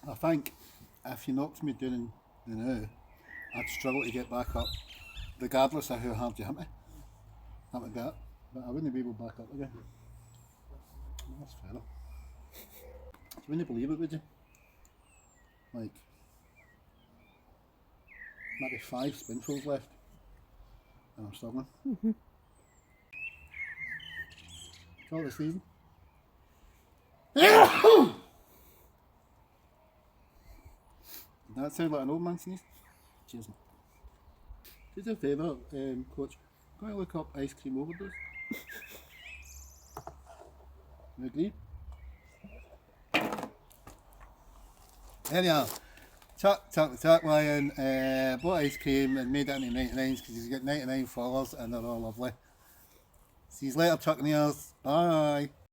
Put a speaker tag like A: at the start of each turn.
A: I think if you knocked me down in the now, I'd struggle to get back up, regardless of how hard you hit me. That would be it. But I wouldn't be able to back up again. That's fair. You wouldn't believe it, would you? Like, maybe 5 spoonfuls left, and I'm struggling. Short the season. That sounds like an old man sneeze. Cheers. Do us a favour, Coach. Go and look up ice cream overdose. You agree? Anyhow, Chuck Lion bought ice cream and made it into 99s because he's got 99 followers and they're all lovely. See you later, Chuck Nails. Bye.